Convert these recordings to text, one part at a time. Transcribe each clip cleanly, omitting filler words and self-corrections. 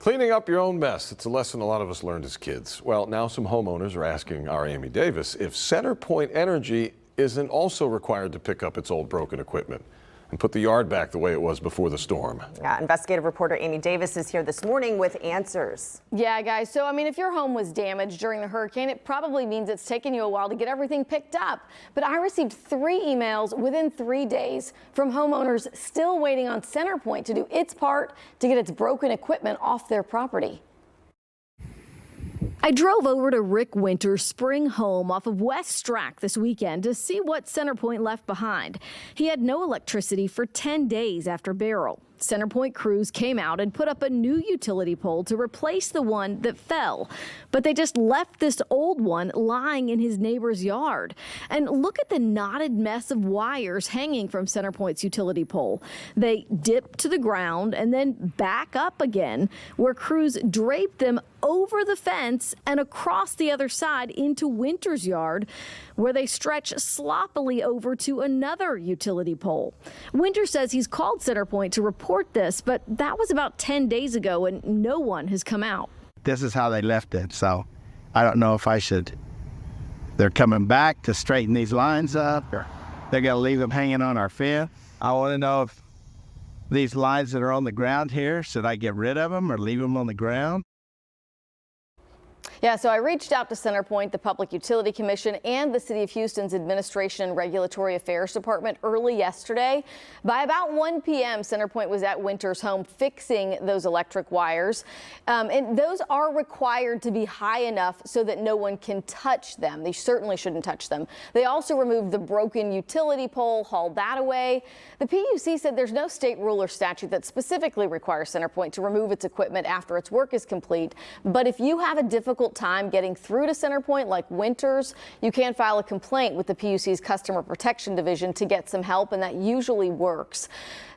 Cleaning up your own mess. It's a lesson a lot of us learned as kids. Well, now some homeowners are asking our Amy Davis if CenterPoint Energy isn't also required to pick up its old broken equipment and put the yard back the way it was before the storm. Yeah, investigative reporter Amy Davis is here this morning with answers. Yeah, guys. So, I mean, if your home was damaged during the hurricane, it probably means it's taken you a while to get everything picked up. But I received 3 emails within 3 days from homeowners still waiting on CenterPoint to do its part to get its broken equipment off their property. I drove over to Rick Winter's spring home off of West Strack this weekend to see what CenterPoint left behind. He had no electricity for 10 days after Beryl. CenterPoint crews came out and put up a new utility pole to replace the one that fell. But they just left this old one lying in his neighbor's yard. And look at the knotted mess of wires hanging from CenterPoint's utility pole. They dip to the ground and then back up again, where crews drape them over the fence and across the other side into Winter's yard, where they stretch sloppily over to another utility pole. Winter says he's called CenterPoint to report this, but that was about 10 days ago and no one has come out. This is how they left it, so I don't know if I should. They're coming back to straighten these lines up, or they're going to leave them hanging on our fence. I want to know if these lines that are on the ground here, should I get rid of them or leave them on the ground? Yeah, so I reached out to CenterPoint, the Public Utility Commission, and the City of Houston's Administration and Regulatory Affairs Department early yesterday. By about 1 p.m., CenterPoint was at Winter's home fixing those electric wires. And those are required to be high enough so that no one can touch them. They certainly shouldn't touch them. They also removed the broken utility pole, hauled that away. The PUC said there's no state rule or statute that specifically requires CenterPoint to remove its equipment after its work is complete. But if you have a difficult time getting through to CenterPoint like Winters, you can file a complaint with the PUC's Customer Protection Division to get some help, and that usually works.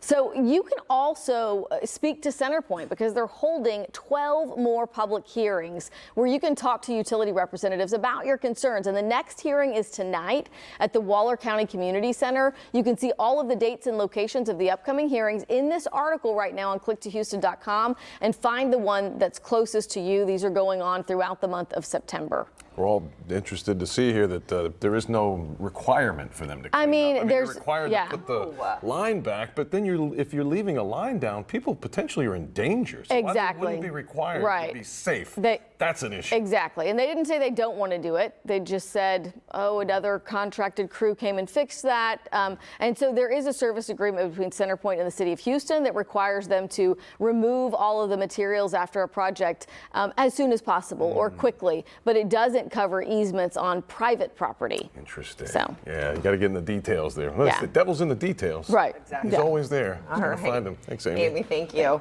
So you can also speak to CenterPoint because they're holding 12 more public hearings where you can talk to utility representatives about your concerns. And the next hearing is tonight at the Waller County Community Center. You can see all of the dates and locations of the upcoming hearings in this article right now on clicktohouston.com and find the one that's closest to you. These are going on throughout the month of September. We're all interested to see here that there is no requirement for them to clean I mean, up. there's you're required to put the line back, but then if you're leaving a line down, people potentially are in danger. So Exactly. why wouldn't it be required to be safe? That's an issue. Exactly. And they didn't say they don't want to do it. They just said, oh, another contracted crew came and fixed that. And so there is a service agreement between CenterPoint and the City of Houston that requires them to remove all of the materials after a project as soon as possible or quickly. But it doesn't cover easements on private property. Interesting. So. Yeah, you got to get in the details there. Well, Yeah. The devil's in the details. Right. He's Yeah. always there. Just All gotta right. find him. Thanks, Amy. Amy, thank you.